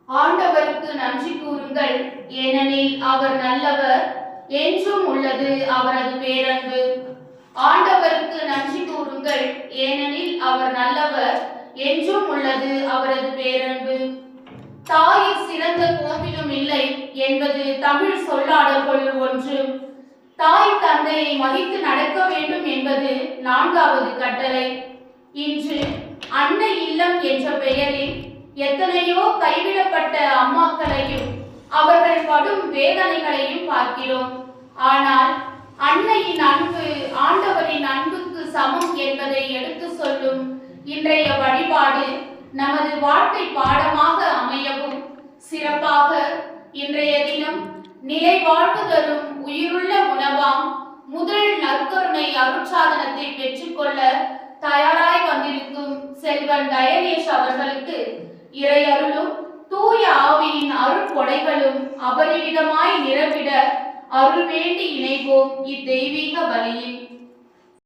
ஆண்டவருக்கு நன்றி கூறுங்கள், ஏனெனில் அவர் நல்லவர், என்றும் உள்ளது அவரது பேரன்பு. ஆண்டவருக்கு நன்றி கூறுங்கள், ஏனெனில் அவர் நல்லவர், என்றும் உள்ளது அவரது பேரன்பு. தாயில் சிறந்த கோவிலும் இல்லை என்பது தமிழ் சொல்லாடல்களுள் ஒன்று. தாய் தந்தையை மதித்து நடக்க வேண்டும் என்பது 4வது கட்டளை. இன்று அன்னை இல்லம் என்ற பெயரில் எத்தனையோ கைவிடப்பட்ட அம்மாக்களையும் அவர்கள் படும் வேதனைகளையும் பார்க்கிறோம். ஆனால் அன்னையின் அன்பு ஆண்டவரின் அன்புக்கு சமம் என்பதை எடுத்து சொல்லும் இன்றைய வழிபாடு நமது வாழ்க்கை பாடமாக அமையவும், சிறப்பாக இன்றைய தினம் நிலை வாழ்வு தரும் உயிருள்ள உணவாம் முதல் நற்கருணை அருட்சாதனத்தை பெற்றுக்கொள்ள தயாராய் வந்திருக்கும் செல்வன் டயனேஷ் அவர்களுக்கு இறை அருளும் தூய ஆவியின் அருட்கொடைகளும் அபரிவிதமாய் நிரம்பிட அருள் வேண்டி இணைவோம் இத்தெய்வீக பலியில்.